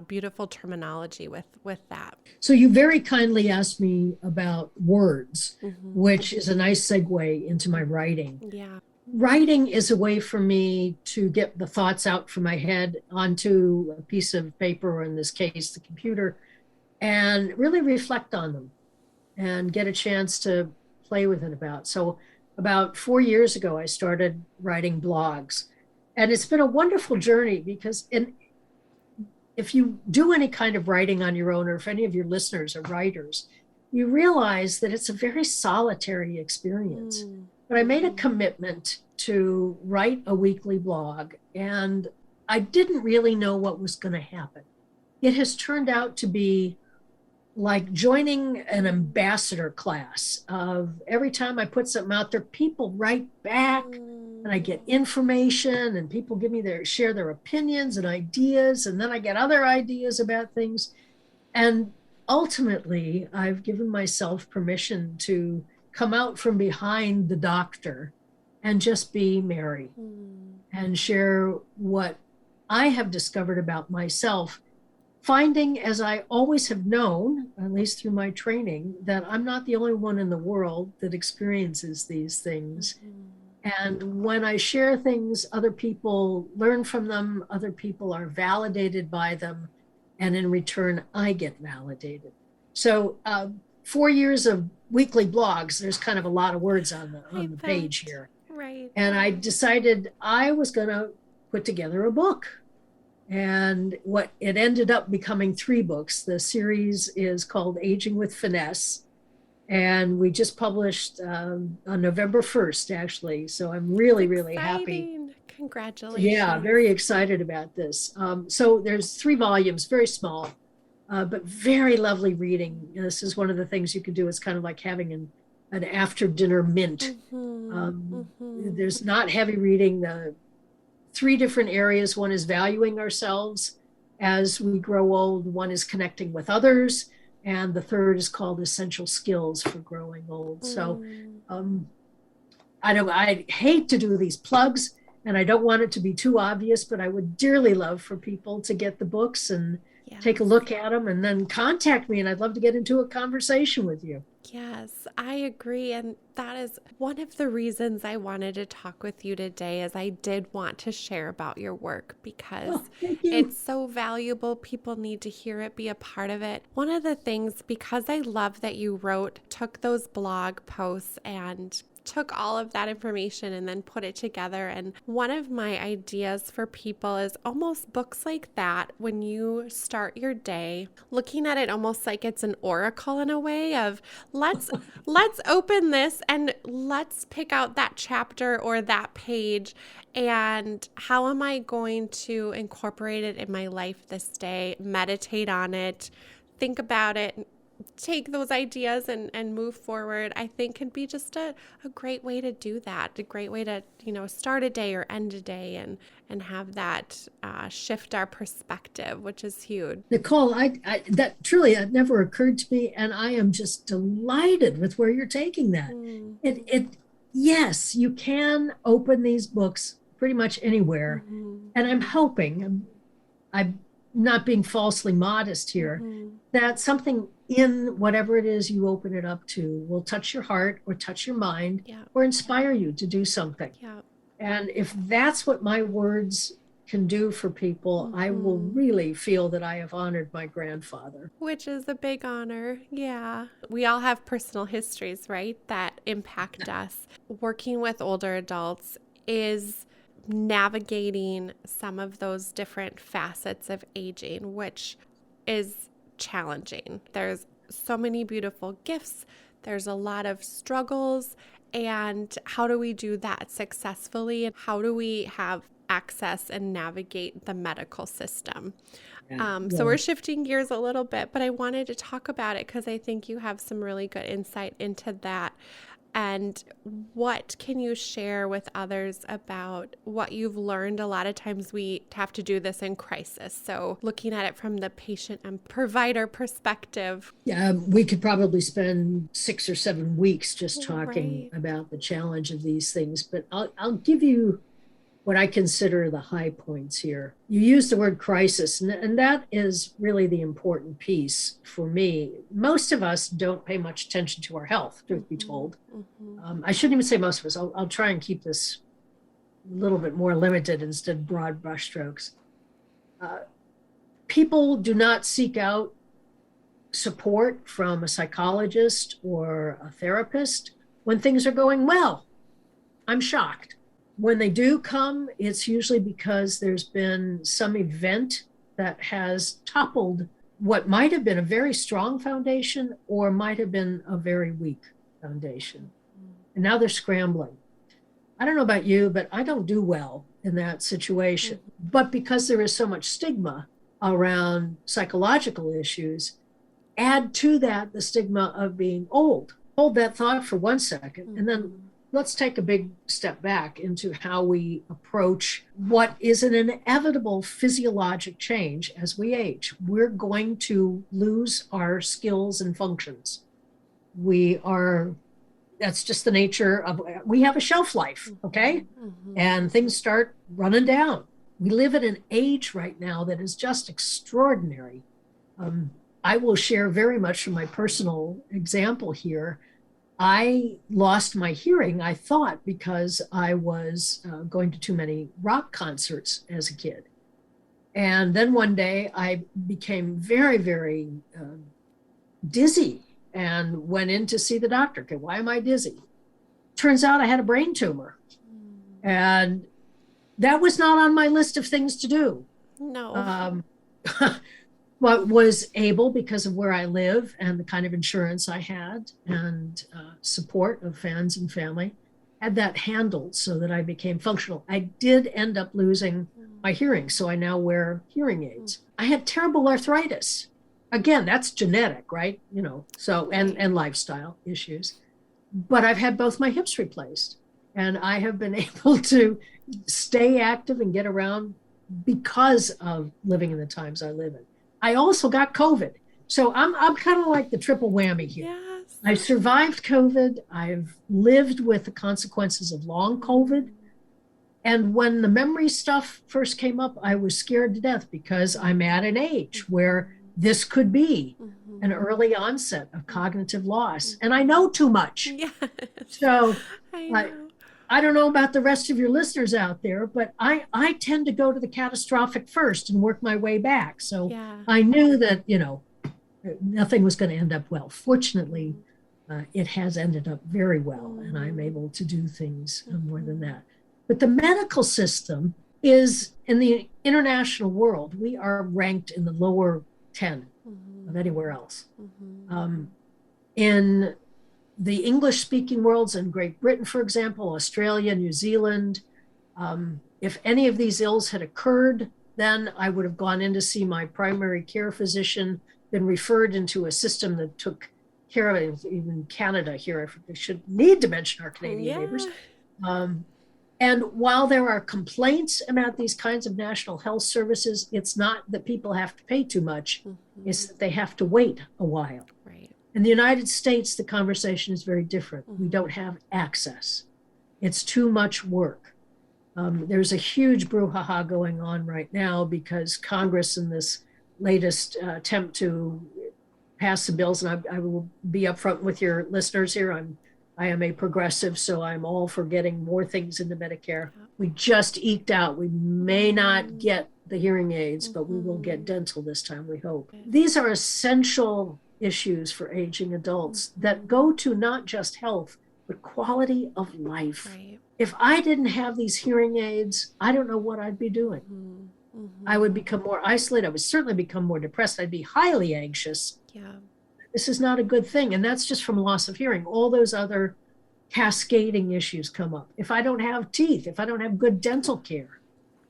beautiful terminology with that. So you very kindly asked me about words, which is a nice segue into my writing. Yeah. Writing is a way for me to get the thoughts out from my head onto a piece of paper, or in this case, the computer, and really reflect on them and get a chance to play with it about. So about 4 years ago, I started writing blogs, and it's been a wonderful journey, because if you do any kind of writing on your own, or if any of your listeners are writers, you realize that it's a very solitary experience. But I made a commitment to write a weekly blog, and I didn't really know what was going to happen. It has turned out to be like joining an ambassador class of every time I put something out there, people write back, and I get information, and people share their opinions and ideas, and then I get other ideas about things. And ultimately, I've given myself permission to come out from behind the doctor and just be Mary and share what I have discovered about myself, finding, as I always have known, at least through my training, that I'm not the only one in the world that experiences these things. And when I share things, other people learn from them, other people are validated by them, and in return, I get validated. So 4 years of weekly blogs, there's kind of a lot of words on the page here. Right. And I decided I was going to put together a book. And what it ended up becoming 3 books. The series is called Aging with Finesse. And we just published on November 1st, actually. So I'm really, really happy. Congratulations. Yeah, very excited about this. So there's 3 volumes, very small, but very lovely reading. This is one of the things you can do. It's kind of like having an after dinner mint. There's not heavy reading. The 3 different areas. One is valuing ourselves as we grow old. One is connecting with others. And the third is called Essential Skills for Growing Old. So I hate to do these plugs, and I don't want it to be too obvious, but I would dearly love for people to get the books and take a look at them, and then contact me, and I'd love to get into a conversation with you. Yes, I agree. And that is one of the reasons I wanted to talk with you today, is I did want to share about your work, because it's so valuable. People need to hear it, be a part of it. One of the things, because I love that you took those blog posts and took all of that information and then put it together. And one of my ideas for people is almost books like that, when you start your day, looking at it almost like it's an oracle, in a way of let's open this and let's pick out that chapter or that page, and how am I going to incorporate it in my life this day, meditate on it, think about it, take those ideas and move forward, I think can be just a great way to do that. A great way to, start a day or end a day and have that shift our perspective, which is huge. Nicole, that truly had never occurred to me, and I am just delighted with where you're taking that. Yes, you can open these books pretty much anywhere, and I'm hoping, I'm not being falsely modest here, that something in whatever it is you open it up to will touch your heart or touch your mind or inspire you to do something. And if that's what my words can do for people, I will really feel that I have honored my grandfather. Which is a big honor. Yeah. We all have personal histories, right, that impact us. Working with older adults is navigating some of those different facets of aging, which is challenging. There's so many beautiful gifts. There's a lot of struggles. And how do we do that successfully? And how do we have access and navigate the medical system? So we're shifting gears a little bit, but I wanted to talk about it because I think you have some really good insight into that. And what can you share with others about what you've learned? A lot of times we have to do this in crisis. So looking at it from the patient and provider perspective. Yeah, we could probably spend 6 or 7 weeks just talking about the challenge of these things, but I'll give you what I consider the high points here. You use the word crisis, and that is really the important piece for me. Most of us don't pay much attention to our health, truth be told. I shouldn't even say most of us. I'll try and keep this a little bit more limited instead of broad brushstrokes. People do not seek out support from a psychologist or a therapist when things are going well. I'm shocked. When they do come, it's usually because there's been some event that has toppled what might have been a very strong foundation or might have been a very weak foundation. And now they're scrambling. I don't know about you, but I don't do well in that situation. But because there is so much stigma around psychological issues, add to that the stigma of being old. Hold that thought for 1 second, and then let's take a big step back into how we approach what is an inevitable physiologic change as we age. We're going to lose our skills and functions. That's just the nature of, we have a shelf life, okay? And things start running down. We live at an age right now that is just extraordinary. I will share very much from my personal example here. I lost my hearing, I thought, because I was going to too many rock concerts as a kid. And then one day I became very, very dizzy and went in to see the doctor. Okay, why am I dizzy? Turns out I had a brain tumor. And that was not on my list of things to do. No. But was able, because of where I live and the kind of insurance I had and support of friends and family, had that handled so that I became functional. I did end up losing my hearing, so I now wear hearing aids. I had terrible arthritis. Again, that's genetic, right? So and lifestyle issues. But I've had both my hips replaced, and I have been able to stay active and get around because of living in the times I live in. I also got COVID. So I'm kind of like the triple whammy here. Yes. I survived COVID. I've lived with the consequences of long COVID. And when the memory stuff first came up, I was scared to death because I'm at an age where this could be an early onset of cognitive loss. And I know too much. Yes. So I know. I don't know about the rest of your listeners out there, but I tend to go to the catastrophic first and work my way back. So I knew that, nothing was going to end up well. Fortunately, it has ended up very well, and I'm able to do things more than that. But the medical system is, in the international world, we are ranked in the lower 10 of anywhere else. In the English-speaking worlds, in Great Britain, for example, Australia, New Zealand, if any of these ills had occurred, then I would have gone in to see my primary care physician been referred into a system that took care of it. Even Canada here, I should need to mention our Canadian neighbors. And while there are complaints about these kinds of national health services, it's not that people have to pay too much. It's that they have to wait a while. Right. In the United States, the conversation is very different. We don't have access. It's too much work. There's a huge brouhaha going on right now because Congress, in this latest attempt to pass some bills, and I will be upfront with your listeners here, I am a progressive, so I'm all for getting more things into Medicare. We just eked out. We may not get the hearing aids, but we will get dental this time, we hope. These are essential issues for aging adults that go to not just health, but quality of life. Right. If I didn't have these hearing aids, I don't know what I'd be doing. I would become more isolated. I would certainly become more depressed. I'd be highly anxious. Yeah. This is not a good thing. And that's just from loss of hearing. All those other cascading issues come up. If I don't have teeth, if I don't have good dental care,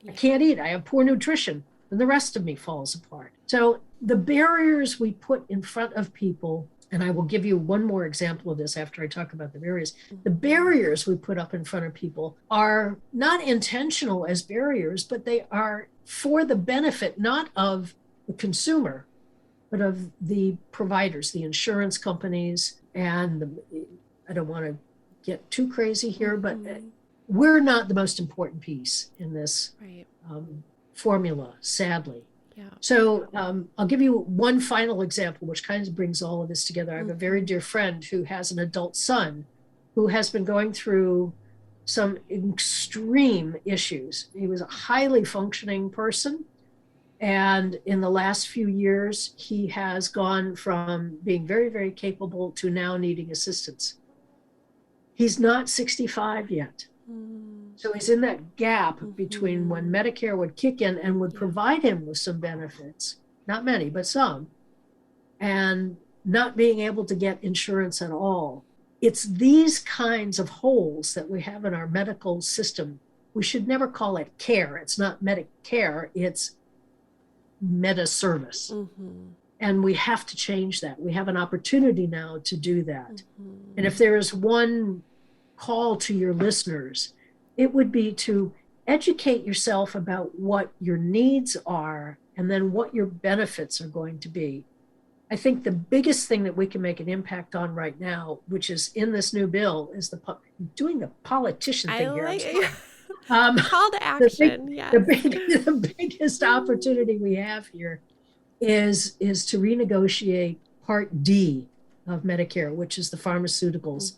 I can't eat, I have poor nutrition, and the rest of me falls apart. So the barriers we put in front of people, and I will give you one more example of this after I talk about the barriers. The barriers we put up in front of people are not intentional as barriers, but they are for the benefit not of the consumer, but of the providers, the insurance companies, and I don't want to get too crazy here, but we're not the most important piece in this formula, sadly. Yeah. So I'll give you one final example, which kind of brings all of this together. I have a very dear friend who has an adult son who has been going through some extreme issues. He was a highly functioning person. And in the last few years, he has gone from being very, very capable to now needing assistance. He's not 65 yet. So he's in that gap between when Medicare would kick in and would provide him with some benefits, not many, but some, and not being able to get insurance at all. It's these kinds of holes that we have in our medical system. We should never call it care. It's not Medicare, it's meta service. And we have to change that. We have an opportunity now to do that. And if there is one call to your listeners, it would be to educate yourself about what your needs are and then what your benefits are going to be. I think the biggest thing that we can make an impact on right now, which is in this new bill, is doing the politician thing here. Call to action. The biggest opportunity we have here is to renegotiate Part D of Medicare, which is the pharmaceuticals.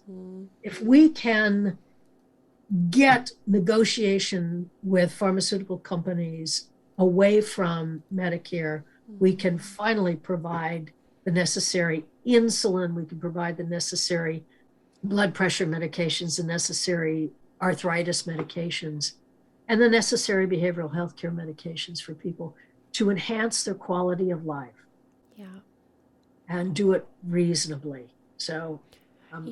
If we can get negotiation with pharmaceutical companies away from Medicare, we can finally provide the necessary insulin, we can provide the necessary blood pressure medications, the necessary arthritis medications, and the necessary behavioral health care medications for people to enhance their quality of life. And do it reasonably. So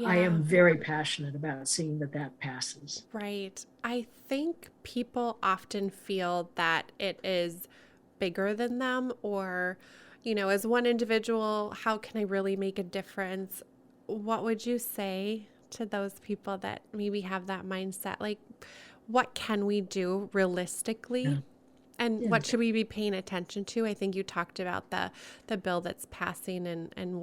I am very passionate about seeing that passes. Right. I think people often feel that it is bigger than them, or, as one individual, how can I really make a difference? What would you say to those people that maybe have that mindset? Like, what can we do realistically? And what should we be paying attention to? I think you talked about the bill that's passing and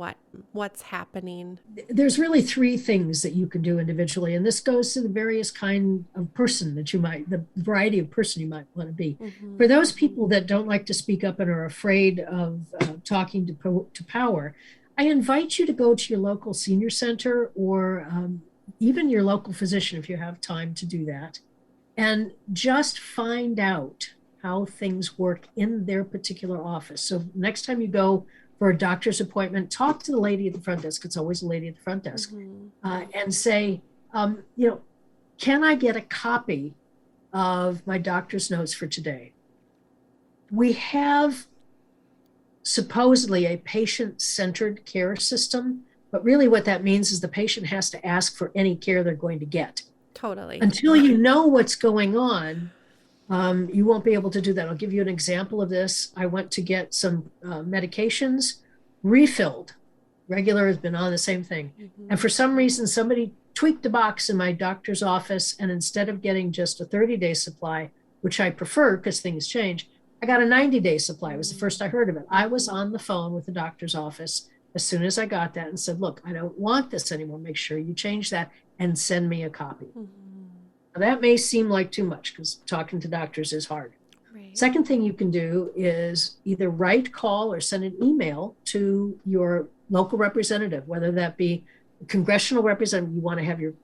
what's happening. There's really three things that you can do individually. And this goes to the various kind of person that the variety of person you might want to be. For those people that don't like to speak up and are afraid of talking to power, I invite you to go to your local senior center or even your local physician if you have time to do that, and just find out how things work in their particular office. So next time you go for a doctor's appointment, talk to the lady at the front desk. It's always a lady at the front desk. And say, can I get a copy of my doctor's notes for today? We have supposedly a patient-centered care system, but really what that means is the patient has to ask for any care they're going to get. Totally. Until you know what's going on, you won't be able to do that. I'll give you an example of this. I went to get some medications refilled. Regular has been on the same thing. Mm-hmm. And for some reason, somebody tweaked a box in my doctor's office. And instead of getting just a 30-day supply, which I prefer because things change, I got a 90-day supply. It was the first I heard of it. I was on the phone with the doctor's office as soon as I got that and said, look, I don't want this anymore. Make sure you change that and send me a copy. Mm-hmm. Now, that may seem like too much because talking to doctors is hard. Right. Second thing you can do is either write, call, or send an email to your local representative, whether that be a congressional representative. You want to have your,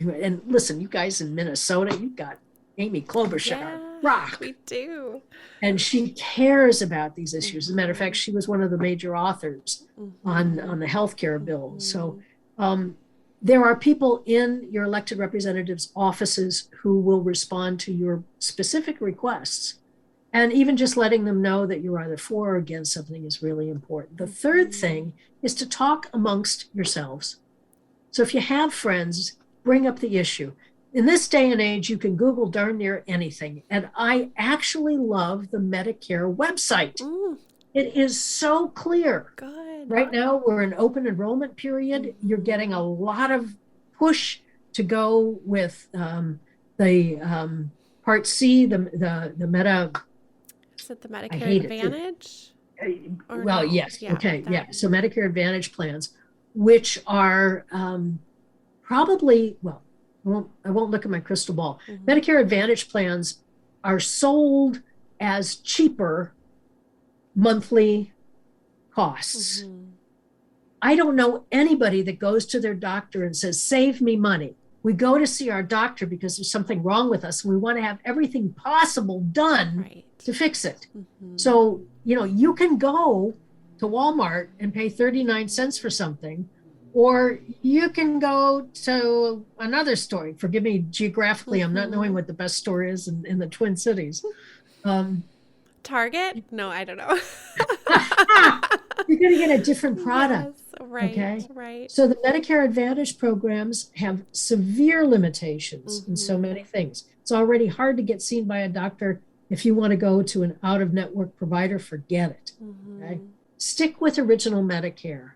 and listen, you guys in Minnesota, you've got Amy Klobuchar, rock. We do. And she cares about these issues. As a matter of fact, she was one of the major authors on the healthcare bill. So there are people in your elected representatives' offices who will respond to your specific requests. And even just letting them know that you're either for or against something is really important. The third thing is to talk amongst yourselves. So if you have friends, bring up the issue. In this day and age, you can Google darn near anything. And I actually love the Medicare website. It is so clear. Good. Right now, we're in open enrollment period. You're getting a lot of push to go with the Part C, the Meta. Is it the Medicare Advantage? Well, no? Yes. Yeah, okay. Yeah. So Medicare Advantage plans, which are probably, well, I won't look at my crystal ball. Medicare Advantage plans are sold as cheaper monthly costs. I don't know anybody that goes to their doctor and says, save me money. We go to see our doctor because there's something wrong with us and we want to have everything possible done to fix it. So, you can go to Walmart and pay 39 cents for something, or you can go to another store. Forgive me, geographically, I'm not knowing what the best store is in the Twin Cities. Target? No, I don't know. You're going to get a different product. Yes, right, okay? Right. So the Medicare Advantage programs have severe limitations in so many things. It's already hard to get seen by a doctor. If you want to go to an out-of-network provider, forget it. Okay? Stick with original Medicare.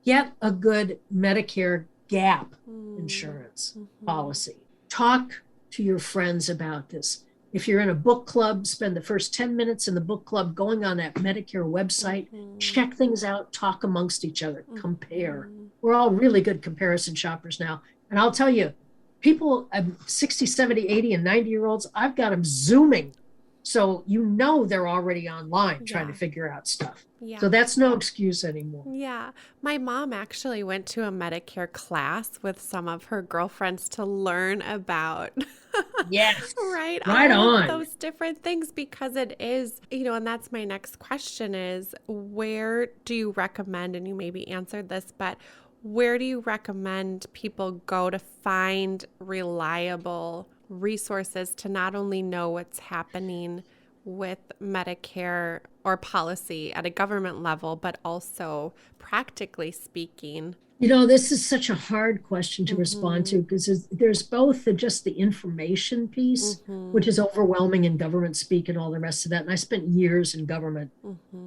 Get a good Medicare gap insurance policy. Talk to your friends about this. If you're in a book club, spend the first 10 minutes in the book club going on that Medicare website, check things out, talk amongst each other, compare. We're all really good comparison shoppers now. And I'll tell you, people 60, 70, 80, and 90-year-olds, I've got them Zooming. So they're already online trying to figure out stuff. Yeah. So that's no excuse anymore. Yeah. My mom actually went to a Medicare class with some of her girlfriends to learn about yes. right on. Of those different things, because it is, and that's my next question is, where do you recommend, and you maybe answered this, but where do you recommend people go to find reliable resources to not only know what's happening with Medicare or policy at a government level, but also practically speaking? This is such a hard question to respond to, because there's both just the information piece, which is overwhelming in government speak and all the rest of that. And I spent years in government,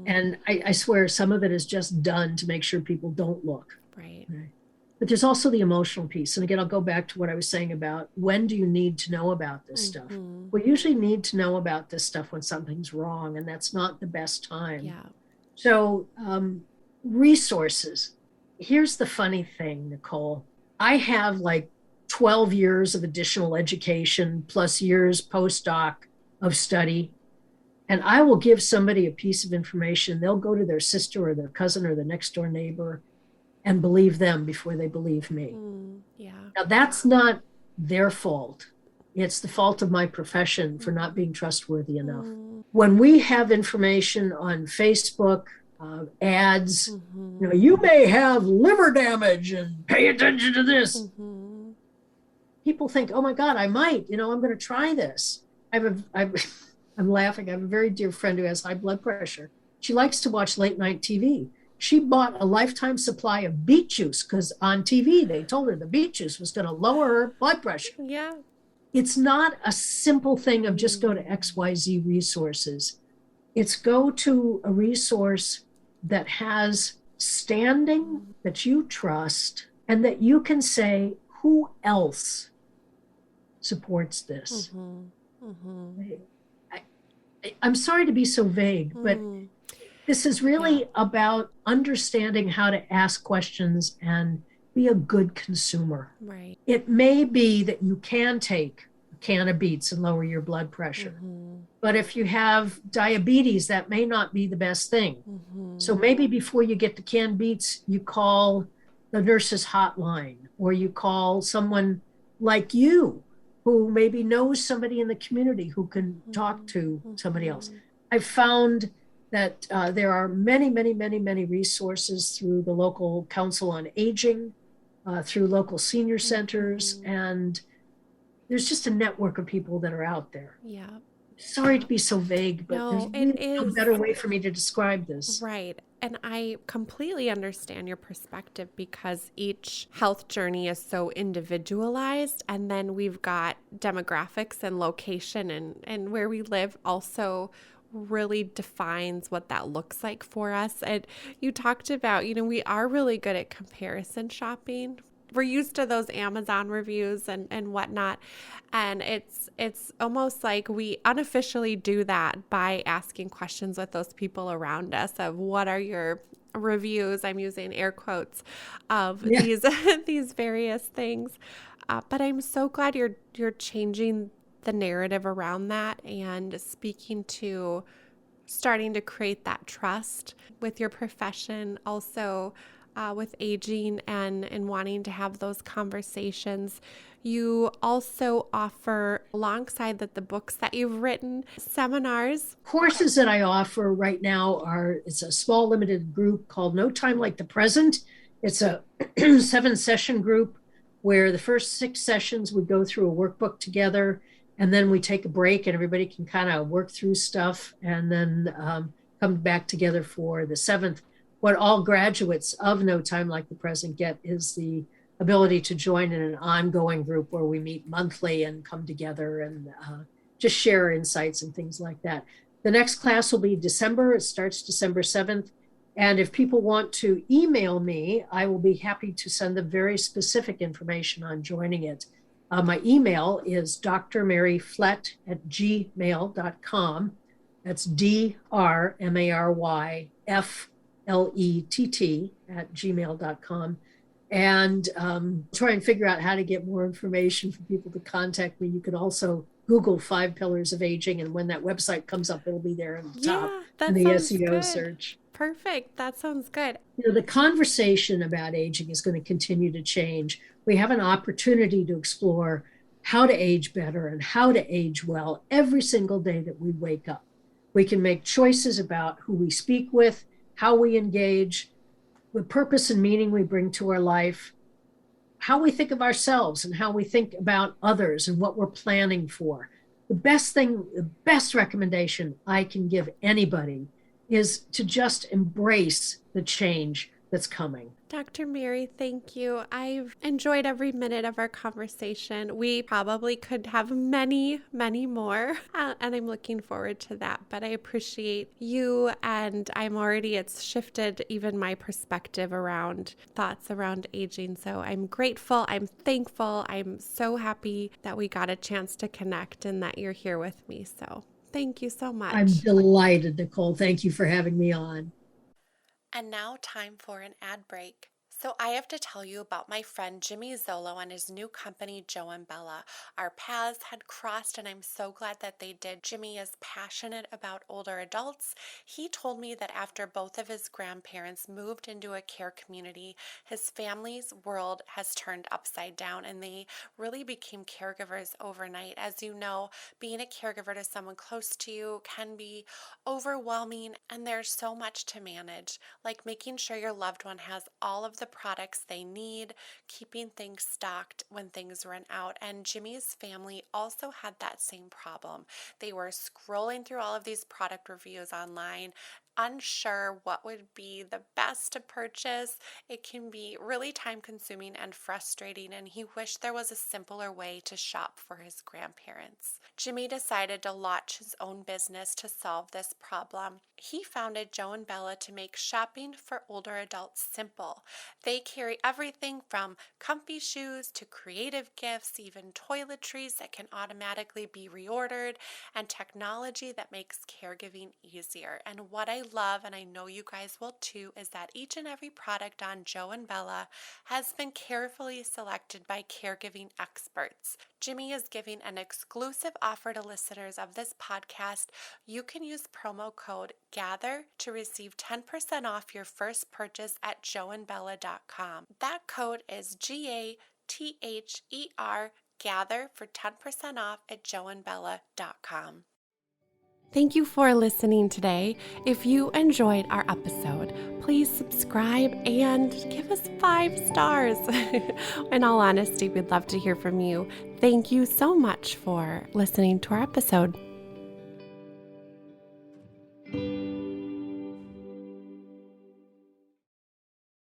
and I swear some of it is just done to make sure people don't look. Right. But there's also the emotional piece. And again, I'll go back to what I was saying about when do you need to know about this stuff? We usually need to know about this stuff when something's wrong, and that's not the best time. Yeah. So resources. Here's the funny thing, Nicole. I have like 12 years of additional education plus years postdoc of study. And I will give somebody a piece of information. They'll go to their sister or their cousin or the next door neighbor and believe them before they believe me. Now, that's not their fault. It's the fault of my profession for not being trustworthy enough. When we have information on Facebook, ads, you may have liver damage and pay attention to this. People think, oh my God, I might, I'm going to try this. I'm laughing. I have a very dear friend who has high blood pressure. She likes to watch late night TV. She bought a lifetime supply of beet juice because on TV, they told her the beet juice was going to lower her blood pressure. Yeah. It's not a simple thing of just go to XYZ resources. It's go to a resource that has standing that you trust and that you can say, who else supports this? Mm-hmm. Mm-hmm. I'm sorry to be so vague, but Mm. this is Yeah. really about understanding how to ask questions and be a good consumer. Right. It may be that you can take a can of beets and lower your blood pressure. Mm-hmm. But if you have diabetes, that may not be the best thing. Mm-hmm. So maybe before you get the canned beets, you call the nurse's hotline or you call someone like you who maybe knows somebody in the community who can talk to somebody else. Mm-hmm. I've found that there are many, many, many, many resources through the local Council on Aging, through local senior centers, Mm-hmm. and there's just a network of people that are out there. Yeah. Sorry to be so vague, but there's No, it really no is. better way for me to describe this. Right. And I completely understand your perspective because each health journey is so individualized. And then we've got demographics and location and where we live also really defines what that looks like for us. And you talked about, we are really good at comparison shopping. We're used to those Amazon reviews and whatnot. And it's almost like we unofficially do that by asking questions with those people around us of what are your reviews, I'm using air quotes, of Yeah. these various things. But I'm so glad you're changing the narrative around that and speaking to starting to create that trust with your profession, also with aging and wanting to have those conversations. You also offer, alongside the books that you've written, seminars. Courses that I offer right now it's a small limited group called No Time Like the Present. It's a 7-session group where the first 6 sessions we go through a workbook together, and then we take a break and everybody can kind of work through stuff and then come back together for the 7th. What all graduates of No Time Like the Present get is the ability to join in an ongoing group where we meet monthly and come together and just share insights and things like that. The next class will be December. It starts December 7th. And if people want to email me, I will be happy to send them very specific information on joining it. My email is drmaryflett@gmail.com. That's drmaryflett@gmail.com. And try and figure out how to get more information for people to contact me. You can also Google 5 Pillars of Aging, and when that website comes up, it'll be there on the top Yeah, in that the sounds SEO good. search. Perfect. That sounds good. The conversation about aging is going to continue to change. We have an opportunity to explore how to age better and how to age well every single day that we wake up. We can make choices about who we speak with, how we engage, the purpose and meaning we bring to our life, how we think of ourselves and how we think about others and what we're planning for. The best recommendation I can give anybody is to just embrace the change that's coming. Dr. Mary, thank you. I've enjoyed every minute of our conversation. We probably could have many, many more, and I'm looking forward to that. But I appreciate you, and it's shifted even my perspective around thoughts around aging. So I'm grateful. I'm thankful. I'm so happy that we got a chance to connect and that you're here with me. So thank you so I'm much. delighted, Nicole. Thank you for having me on. And now, time for an ad break. So, I have to tell you about my friend Jimmy Zolo and his new company, Joe and Bella. Our paths had crossed, and I'm so glad that they did. Jimmy is passionate about older adults. He told me that after both of his grandparents moved into a care community, his family's world has turned upside down, and they really became caregivers overnight. As you know, being a caregiver to someone close to you can be overwhelming, and there's so much to manage, like making sure your loved one has all of the products they need, keeping things stocked when things run out. And Jimmy's family also had that same problem. They were scrolling through all of these product reviews online, unsure what would be the best to purchase. It can be really time consuming and frustrating, and he wished there was a simpler way to shop for his grandparents. Jimmy decided to launch his own business to solve this problem. He founded Joe and Bella to make shopping for older adults simple. They carry everything from comfy shoes to creative gifts, even toiletries that can automatically be reordered, and technology that makes caregiving easier. And what I love, and I know you guys will too, is that each and every product on Joe and Bella has been carefully selected by caregiving experts. Jimmy is giving an exclusive offer to listeners of this podcast. You can use promo code GATHER to receive 10% off your first purchase at joeandbella.com. That code is GATHER, GATHER, for 10% off at joeandbella.com. Thank you for listening today. If you enjoyed our episode, please subscribe and give us 5 stars. In all honesty, we'd love to hear from you. Thank you so much for listening to our episode.